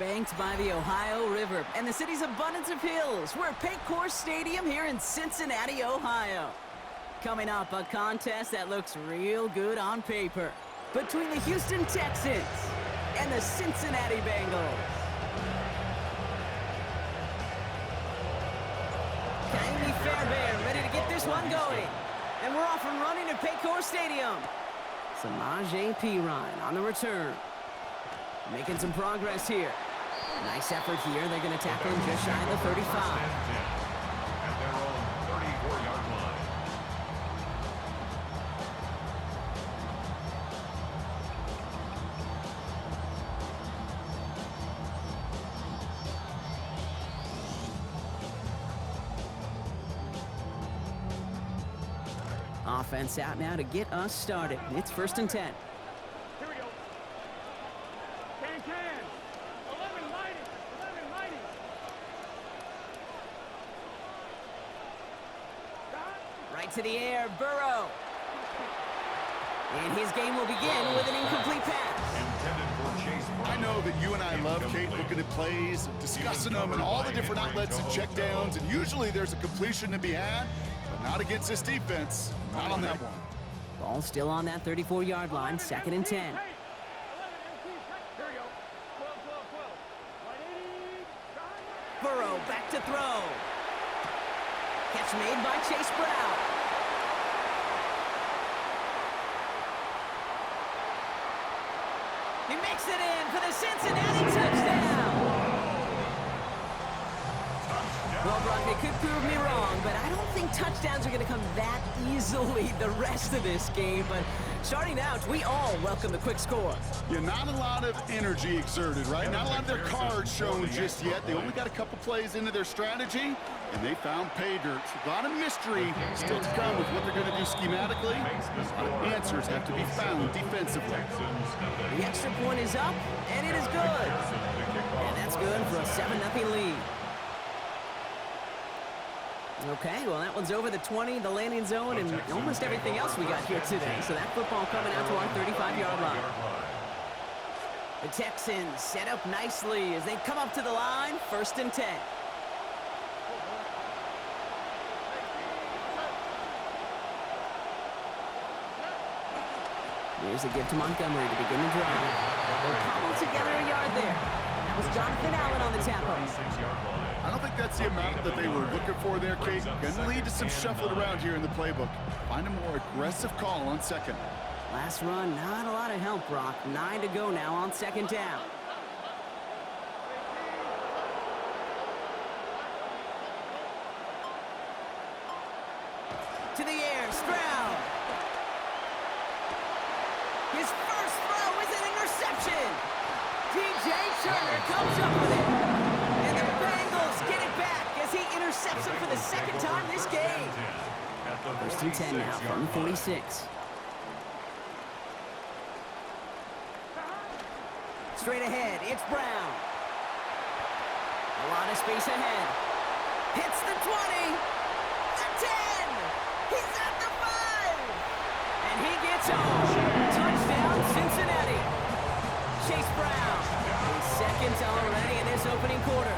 banked by the Ohio River and the city's abundance of hills. We're at Paycor Stadium here in Cincinnati, Ohio. Coming up, a contest that looks real good on paper between the Houston Texans and the Cincinnati Bengals. Kaimi Fairbairn ready to get this one going. And we're off and running at Paycor Stadium. Samaje Perine on the return. Making some progress here. Nice effort here. They're going to tackle him just shy of the 35. At their own 34-yard line. Offense out now to get us started. It's 1st and 10. Here we go. Can. 11 mighty. Right to the air, Burrow. And his game will begin with an incomplete pass. Intended for Chase Brown. I know that you and I love, Kate, looking at plays, discussing them, and all the different outlets and checkdowns, and usually there's a completion to be had, but not against this defense. Not on that one. Ball still on that 34-yard line, 2nd and 10. Here we go. 12. Burrow back to throw. Catch made by Chase Brown. He makes it in for the Cincinnati touchdown. Well, Brock, they could prove me wrong, but I don't think touchdowns are going to come that easily the rest of this game. But starting out, we all welcome the quick score. Yeah, not a lot of energy exerted, right? Not a lot of their cards shown just yet. They only got a couple plays into their strategy, and they found pay dirt. A lot of mystery still to come with what they're going to do schematically. A lot of answers have to be found defensively. The extra point is up, and it is good. And that's good for a 7-0 lead. Okay, well, that one's over the 20, the landing zone, and almost everything else we got here today. So that football coming out to our 35-yard line. The Texans set up nicely as they come up to the line, 1st and 10. Here's a give to Montgomery to begin the drive. They'll cobble together a yard there. That was Jonathan Allen on the tackle. I don't think that's the amount that they were looking for there, Kate. Going to lead to some shuffling around here in the playbook. Find a more aggressive call on 2nd. Last run, not a lot of help, Brock. 9 to go now on 2nd down. To the air, Stroud. His first throw is an interception. DJ Turner comes up with it. And the Bengals get it back as he intercepts him for the 2nd time this game. 1st and 10 now from 46. Straight ahead, it's Brown. A lot of space ahead. Hits the 20. The 10. He's at the 5. And he gets home. Touchdown, Cincinnati. Chase Brown. His 2nd already in this opening quarter.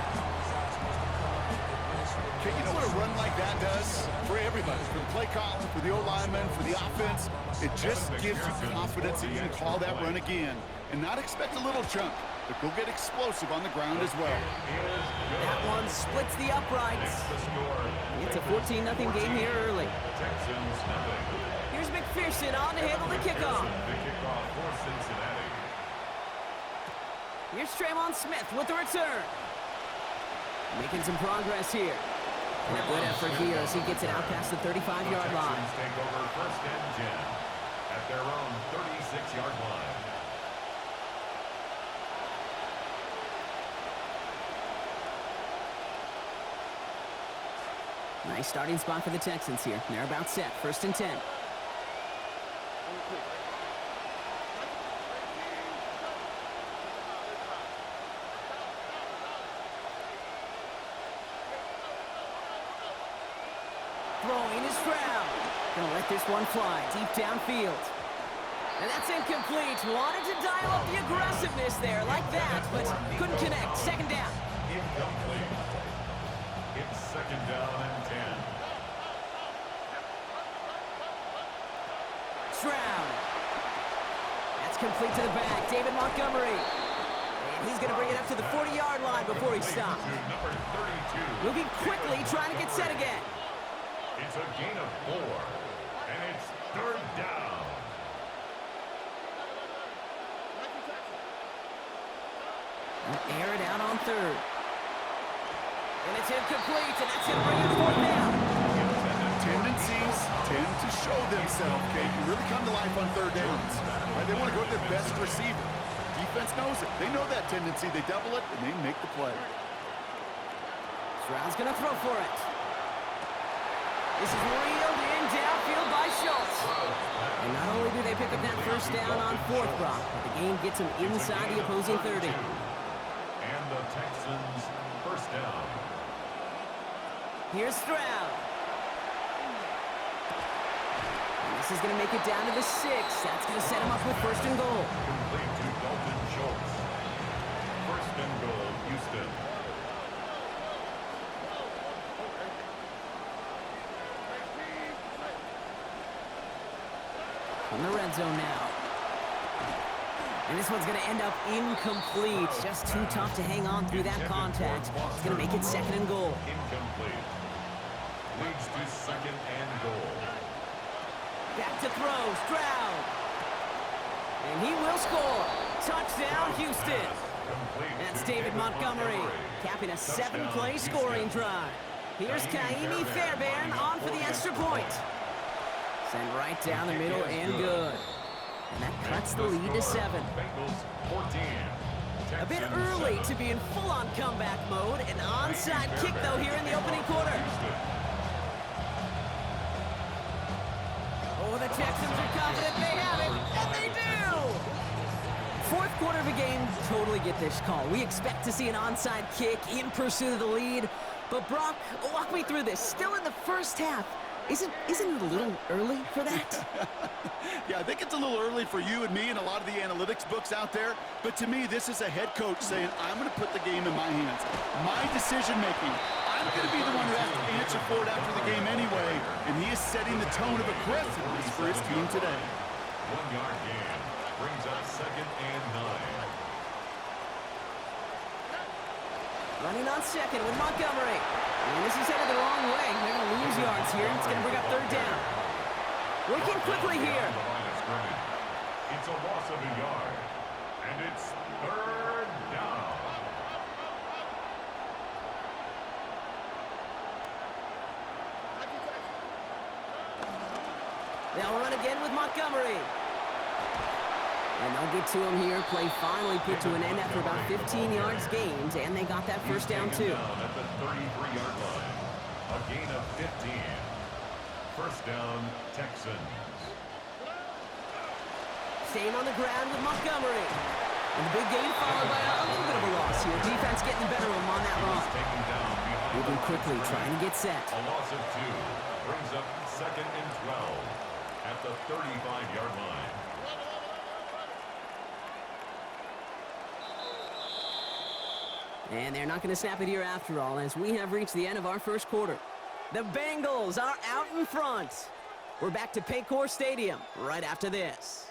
Okay, you know what a run like that does for everybody, for the play caller, for the O-lineman, for the offense? It just gives you confidence that you can call that run again and not expect a little chunk, but go get explosive on the ground as well. That one splits the uprights. It's a 14-0 game here early. Here's McPherson on to handle the kickoff. Here's Tremon Smith with the return. Making some progress here. And a good effort here as he gets it out past the 35-yard line. Take over 1st and 10 at their own 36-yard line. Nice starting spot for the Texans here. They're about set. 1st and 10. Throwing is Stroud. Gonna let this one fly deep downfield. And that's incomplete. Wanted to dial up the aggressiveness there like that, but couldn't connect. Second down. Incomplete. It's second down and 10. Stroud. That's complete to the back. David Montgomery. And he's going to bring it up to the 40-yard line before he stops. Number 32. Moving quickly, trying to get set again. It's a gain of 4. And it's third down. Air it out on third. And it's incomplete, and that's going to bring it fourth down. Tendencies tend to show themselves, Kate. You really come to life on third downs. Right? They want to go to their best receiver. Defense knows it. They know that tendency. They double it, and they make the play. Stroud's going to throw for it. This is reeled in downfield by Schultz. And not only do they pick up that first down on fourth, Brock, but the game gets them inside the opposing 30. And the Texans first down. Here's Stroud. And this is going to make it down to the 6. That's going to set him up with first and goal. Complete to Dalton Schultz. First and goal, Houston. In the red zone now. And this one's going to end up incomplete. Just too tough to hang on through that contact. It's going to make it second and goal. Incomplete. Leads to second and goal. Back to throw, Stroud. And he will score. Touchdown, Houston. That's David Montgomery, capping a 7-play scoring drive. Here's Kaimi Fairbairn on for the extra point. Sent right down the middle and good. And that cuts the lead to 7. Bengals 14. A bit early to be in full-on comeback mode. An onside kick, though, here in the opening quarter. Oh, the Texans are confident they have it, and they do! Fourth quarter of a game, totally get this call. We expect to see an onside kick in pursuit of the lead. But Brock, walk me through this. Still in the first half. Isn't it a little early for that? Yeah, I think it's a little early for you and me and a lot of the analytics books out there. But to me, this is a head coach saying, I'm going to put the game in my hands. My decision-making. I'm going to be the one who has to answer for it after the game anyway. And he is setting the tone of aggressiveness for his team today. 1-yard gain brings up second and 9. Running on second with Montgomery. And this is headed the wrong way. They're going to lose yards here. It's going to bring up third down. Working quickly here. It's a loss of a yard. And it's third down. They'll run again with Montgomery. And they'll get to him here. Play finally put to an end after about 15 yards gained, and they got that first down too. Down at the 33-yard line. A gain of 15. First down, Texans. Staying on the ground with Montgomery. And the big gain followed by a little bit of a loss here. Defense getting the better of him on that run. Moving quickly, trying to get set. A loss of 2 brings up second and 12 at the 35-yard line. And they're not going to snap it here after all, as we have reached the end of our first quarter. The Bengals are out in front. We're back to Paycor Stadium right after this.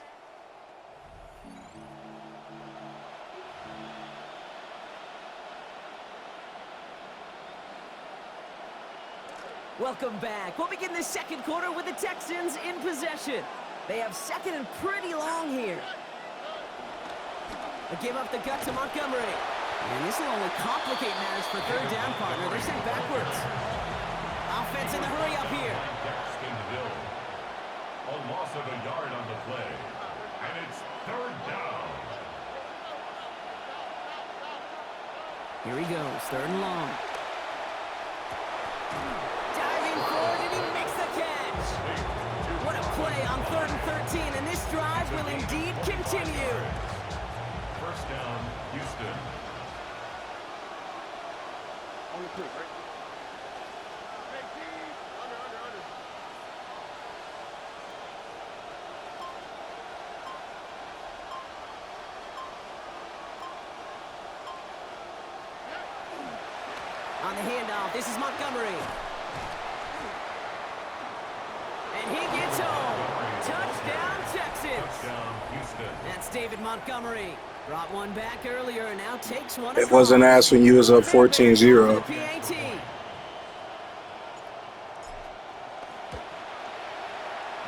Welcome back. We'll begin the second quarter with the Texans in possession. They have second and pretty long here. They give up the gut to Montgomery. And this will only complicate matters for third down, partner. They're sent backwards. Offense in the hurry up here. Daxton Hill. A loss of a yard on the play. And it's third down. Here he goes, third and long. Diving forward, and he makes the catch. What a play on 3rd and 13, and this drive will indeed continue. First down, Houston. Only 2, right? Hey, G. Under. On the handoff, this is Montgomery. And he gets home. Touchdown, Texans. Touchdown, Houston. That's David Montgomery. Brought one back earlier and now takes one. It wasn't asked when you was up 14-0. PAT.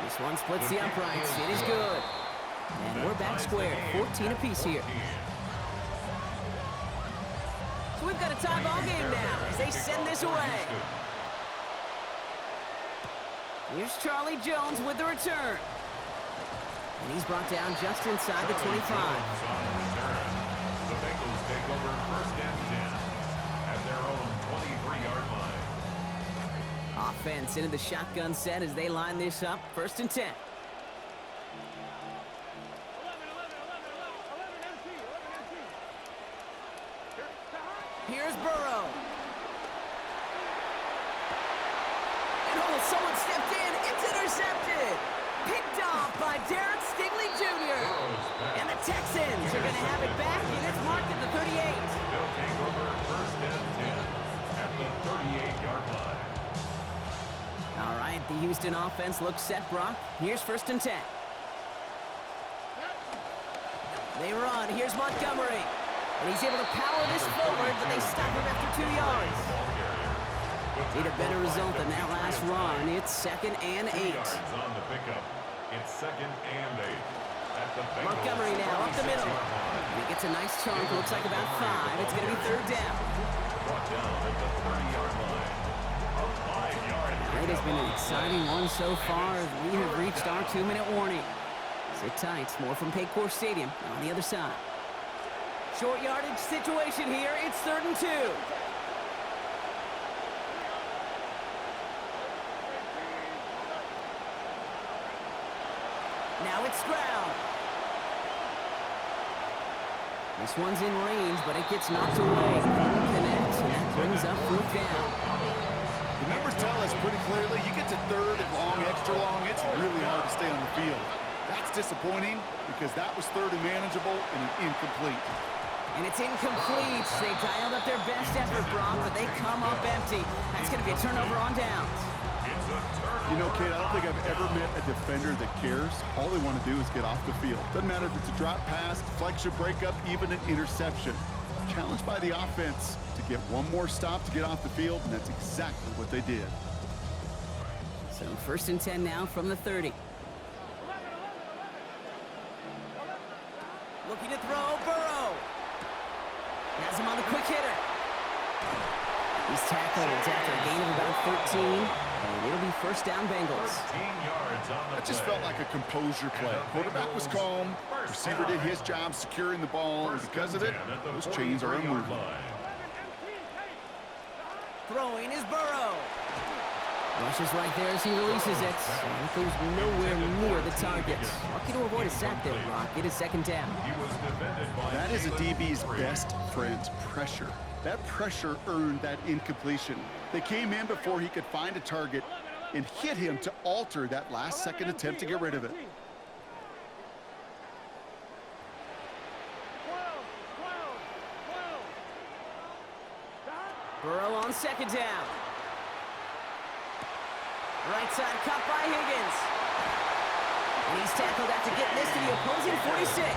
This one splits the uprights. It is good. And we're back square. 14 apiece here. So we've got a tie ball game now as they send this away. Here's Charlie Jones with the return. And he's brought down just inside the 25. The Bengals take over first and 10 at their own 23-yard line. Offense into the shotgun set as they line this up. First and 10. Here's Burrow. And someone stepped in. It's intercepted. Picked off by Derek Stingley Jr. And the Texans are going to have it back, and it's marked at the 38. They'll take over first and 10 at the 38-yard line. All right, the Houston offense looks set, Brock. Here's first and 10. They run. Here's Montgomery. And he's able to power this forward, but they stop him after 2 yards. Need a better result than that last run. It's second and 8. Yards on the pickup. It's second and 8. At the Bengals Montgomery now up the middle. 46-yard line. And he gets a nice chunk. Looks like about 5. It's going to be third down. Brought down at the 30-yard line. A 5-yard It has been an exciting one so far as we have reached our 2-minute warning. Sit tight. More from Paycor Stadium on the other side. Short yardage situation here. It's third and 2. Now it's Stroud. This one's in range, but it gets knocked away. Connects, and that brings up fourth down. The numbers tell us pretty clearly, you get to third and long, extra long, it's really hard to stay on the field. That's disappointing because that was third and manageable and an incomplete. And it's incomplete. They dialed up their best effort, Brock, but they come up empty. That's going to be a turnover on downs. You know, Kate, I don't think I've ever met a defender that cares. All they want to do is get off the field. Doesn't matter if it's a drop pass, deflection, breakup, even an interception. Challenged by the offense to get one more stop to get off the field, and that's exactly what they did. So first and 10 now from the 30. Looking to throw, Burrow. Has him on the quick hitter. He's tackled after a gain of about 13, and it'll be first down Bengals. 13 yards on the That just play. felt like a composure play. Quarterback was calm, receiver did his job securing the ball, and because of it, those chains are unmovable. Throwing is Burrow. Rushes right there as he releases it. And it goes nowhere near the target. Lucky to avoid a sack there, Rock. It is second down. That is a DB's best friend, pressure. That pressure earned that incompletion. They came in before he could find a target and hit him to alter that last-second attempt to get rid of it. Burrow on second down. Right side cut by Higgins. And he's tackled after getting this to the opposing 46.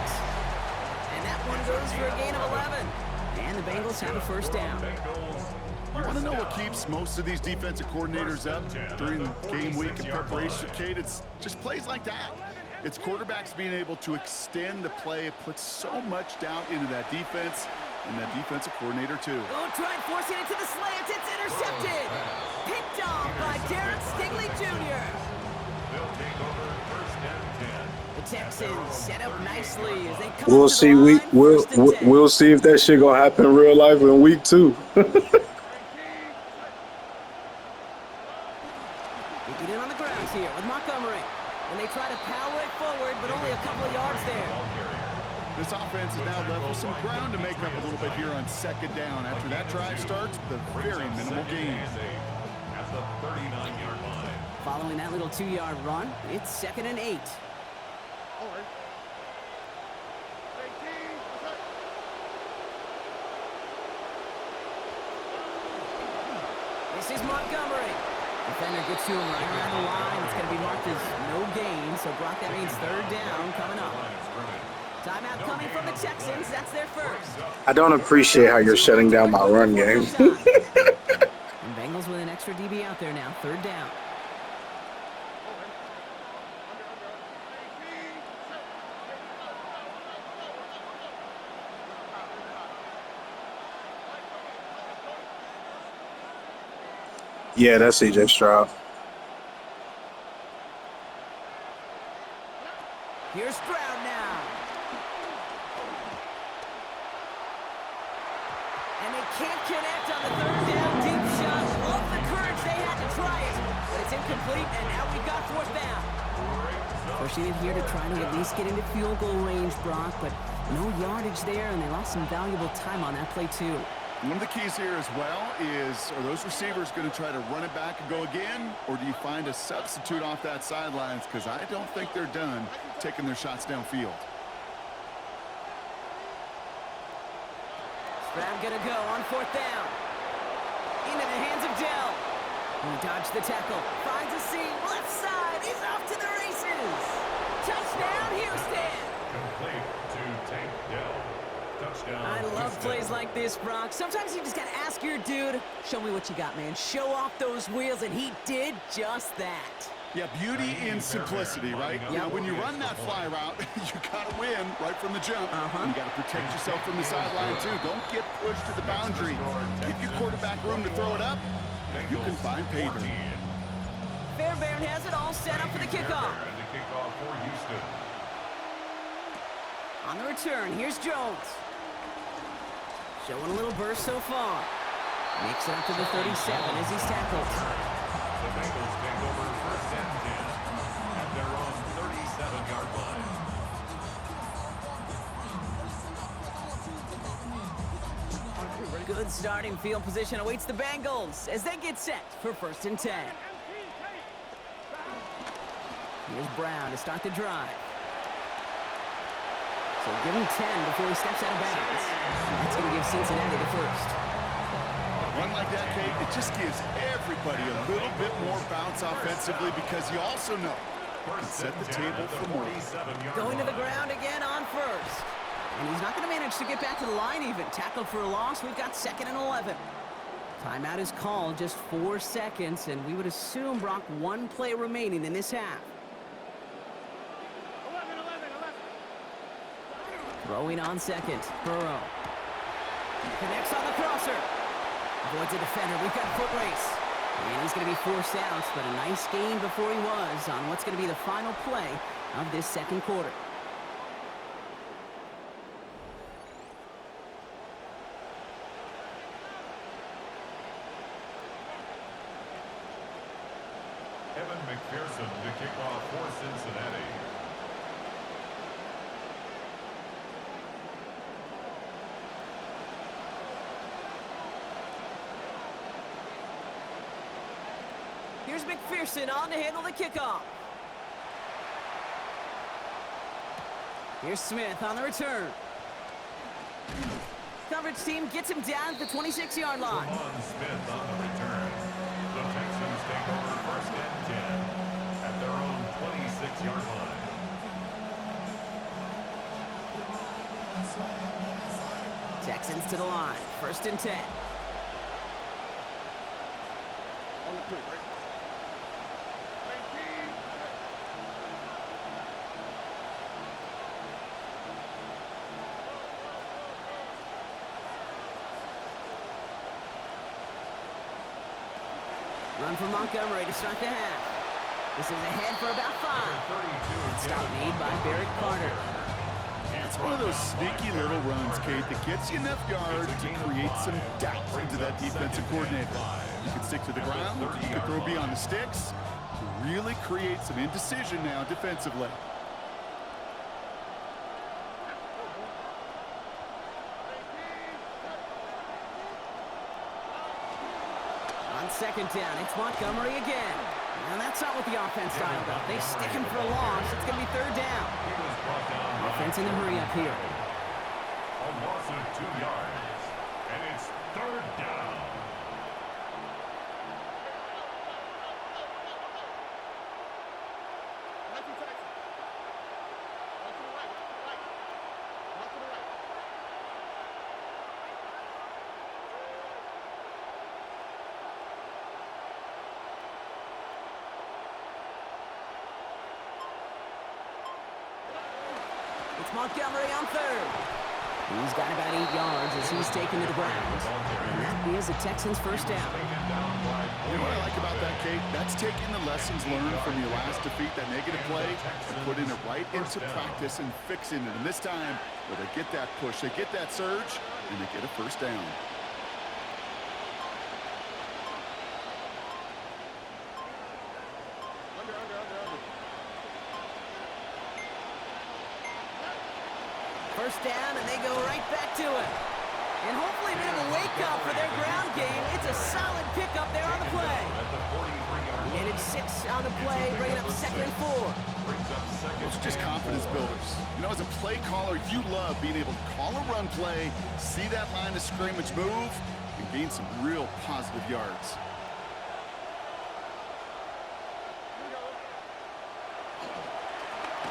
And that one goes for a gain of 11. And the Bengals have a first down. You want to know what keeps most of these defensive coordinators up during game week and preparation, Kate? It's just plays like that. It's quarterbacks being able to extend the play. It puts so much doubt into that defense and that defensive coordinator, too. Oh, trying forcing it to the slant. It's intercepted. Picked off by Derek Stingley Jr. They'll take over first and 10. The Texans set up nicely as they come We'll up to see. the line. First and 10. We'll see if that shit gonna happen in real life in week 2. They get in on the grounds here with Montgomery. And they try to power it forward, but only a couple of yards there. This offense is now left with some ground to make up a little bit here on second down. After that drive starts, the very minimal gain. At the 39-yard line. Following that little 2-yard run, it's second and 8. This is Montgomery. Defender gets to him right around the line. It's going to be marked as no gain. So, Brock, that means third down coming up. Timeout coming from the Texans. That's their first. I don't appreciate how you're shutting down my run game. And Bengals with an extra DB out there now. Third down. Yeah, that's CJ Stroud. Here's Stroud now. And they can't connect on the third down deep shot. Love the courage they had to try it. But it's incomplete, and now we've got fourth down. Pushing it here to try to at least get into field goal range, Brock, but no yardage there, and they lost some valuable time on that play, too. One of the keys here as well is, are those receivers going to try to run it back and go again, or do you find a substitute off that sidelines? Because I don't think they're done taking their shots downfield. Stroud gonna go on fourth down. Into the hands of Dell. He dodged the tackle. Finds a seam. Left side. He's off to the races. Touchdown, Houston. Complete to Tank Dell. Touchdown. I love plays like this, Brock. Sometimes you just gotta ask your dude, show me what you got, man. Show off those wheels, and he did just that. Yeah, beauty in simplicity, right? Yeah. When you run that fly route, you got to win right from the jump. You got to protect yourself from the sideline, too. Don't get pushed to the boundary. Give your quarterback room to throw it up. You can find pay dirt. Fairbairn has it all set up for the kickoff. And the kickoff for Houston. On the return, here's Jones. Showing a little burst so far. Makes it up to the 37 as he's tackled. The Bengals take over first and 10 at their own 37-yard line. Good starting field position awaits the Bengals as they get set for first and 10. Here's Brown to start the drive. So give him 10 before he steps out of bounds. That's going to give Cincinnati the first. Run like that, Kate, it just gives everybody a little bit more bounce offensively because you also know you can set the table for more. Going to the ground again on first. And he's not going to manage to get back to the line even. Tackled for a loss. We've got 2nd and 11. Timeout is called, just 4 seconds, and we would assume, Brock, 1 play remaining in this half. 11. Throwing on second. Burrow. Connects on the crosser. Avoids a defender. We've got a foot race. And he's going to be forced out, but a nice gain before he was on what's going to be the final play of this second quarter. Evan McPherson to kick off for Cincinnati. Here's McPherson on to handle the kickoff. Here's Smith on the return. Coverage team gets him down at the 26-yard line. Smith on the return. The Texans take over first and 10 at their own 26-yard line. Texans to the line. First and 10. On the quick, right? Run for Montgomery to start the half. This is ahead for about 5. Stop made by Barrett Carter. It's one of those sneaky little runs, Kate, that gets you enough yards to create some doubt into that defensive coordinator. You can stick to the ground, you can throw beyond the sticks, to really create some indecision now defensively. On second down, it's Montgomery again. And that's not what the offense style about. They stick him for a loss. It's going to be third down. Offense in the hurry up here. A loss of 2 yards. And it's third down. It's Montgomery on third. He's got about 8 yards as he's taken to the ground. And that is a Texans first down. You know what I like about that, Kate? That's taking the lessons learned from your last defeat, that negative play, and putting it right into practice and fixing it. And this time, where they get that push, they get that surge, and they get a first down. First down, and they go right back to it. And hopefully a bit of a wake-up for their ground game. It's a solid pickup there on the play. Gained 6 on the play, bringing up second and 4. Those are just confidence builders. You know, as a play caller, you love being able to call a run play, see that line of scrimmage move, and gain some real positive yards.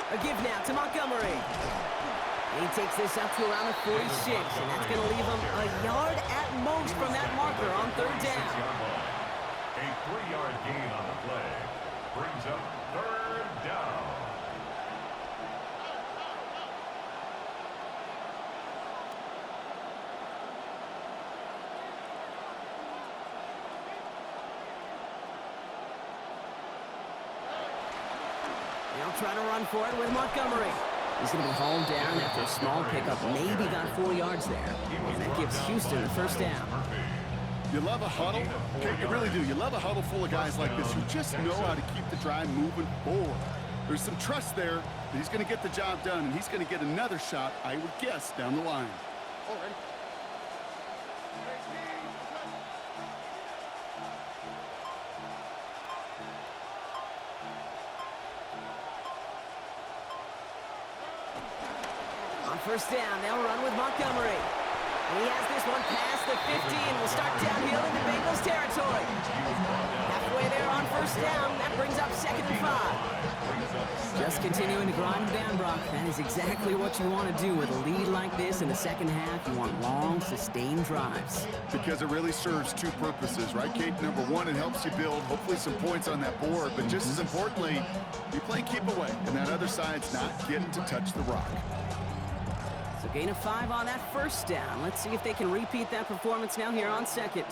A give now to Montgomery. He takes this up to around the 46, and that's going to leave him a yard at most from that marker on third down. A 3-yard gain on the play brings up third down. Now trying to run for it with Montgomery. He's going to be hauled down after a small pickup. Maybe got 4 yards there. And that gives Houston the first down. You love a huddle? Okay, you really do. You love a huddle full of guys like this who just know how to keep the drive moving forward. There's some trust there that he's going to get the job done, and he's going to get another shot, I would guess, down the line. Already. On first down, they'll run with Montgomery. And he has this one past the 15. Will start downhill into Bengals territory. Halfway there on first down. That brings up second and 5. Just continuing to grind down, Brock. That is exactly what you want to do with a lead like this in the second half. You want long, sustained drives. Because it really serves two purposes, right, Kate? Number one, it helps you build, hopefully, some points on that board. But just as importantly, you play keep away, and that other side's not getting to touch the rock. So gain of 5 on that first down. Let's see if they can repeat that performance now here on second.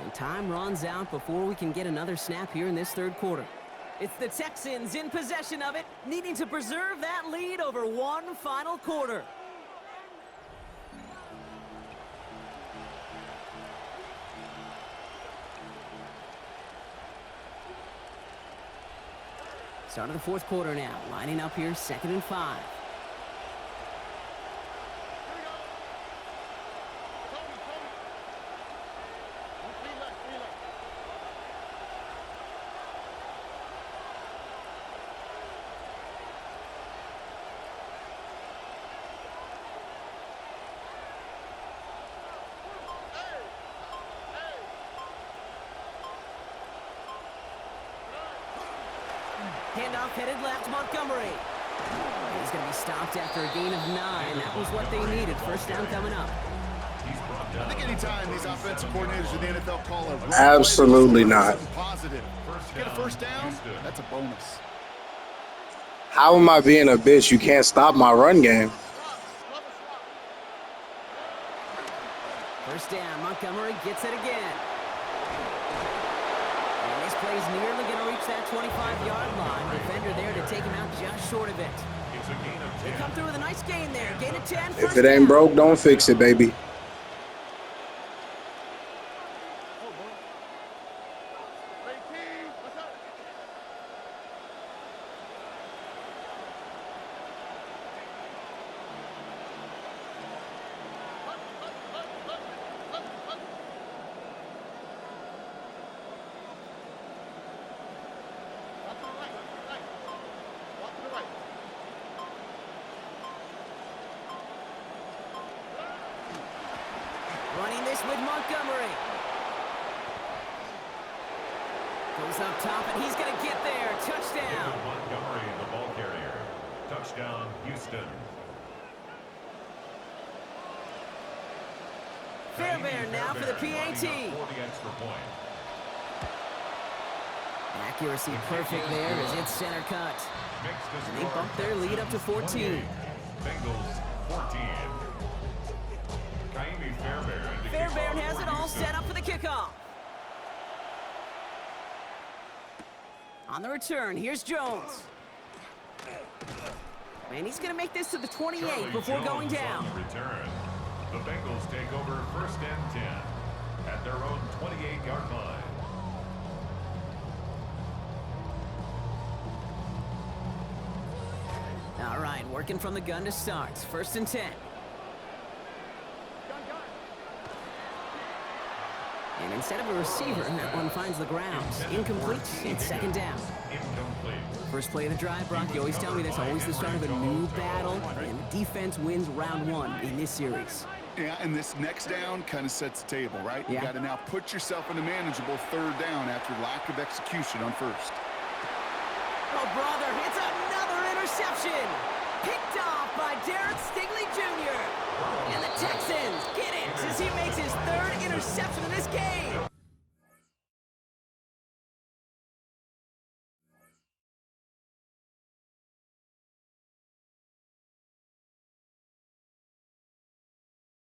And time runs out before we can get another snap here in this third quarter. It's the Texans in possession of it, needing to preserve that lead over one final quarter. Start of the fourth quarter now. Lining up here, second and 5. Handoff headed left, Montgomery. He's going to be stopped after a gain of 9. That was what they needed. First down coming up. I think anytime these offensive coordinators in the NFL call a run Absolutely play, not. Positive. Get a first down, that's a bonus. How am I being a bitch? You can't stop my run game. First down, Montgomery gets it again. And this play's nearly going to reach that 25-yard line. Defender there to take him out just short of it. They come through with a nice gain there. Gain of 10. If it ain't broke, don't fix it, baby. Running this with Montgomery. Goes up top, and he's going to get there. Touchdown. Montgomery, the ball carrier. Touchdown, Houston. Fairbairn now for the PAT. For the extra point. Accuracy perfect there as it's center cut. Makes the And they score bump their lead up to 14. 28, Bengals 14. Kaimi Fairbairn to kick Fairbairn off has for it all Houston. set up for the kickoff. On the return, here's Jones. And he's going to make this to the 28 Charlie before Jones going down. on the return. The Bengals take over first and 10 at their own 28-yard line. All right, working from the gun to start. First and 10. And instead of a receiver, that one finds the ground. Incomplete. It's second down. Incomplete. First play of the drive, Brock, you always tell me that's always the start of a new battle, and the defense wins round one in this series. Yeah, and this next down kind of sets the table, right? You Yeah. got to now put yourself in a manageable third down after lack of execution on first. Oh, brother, it's another interception. Picked off by Derek Stingley Jr. And the Texans get it as he makes his third interception in this game.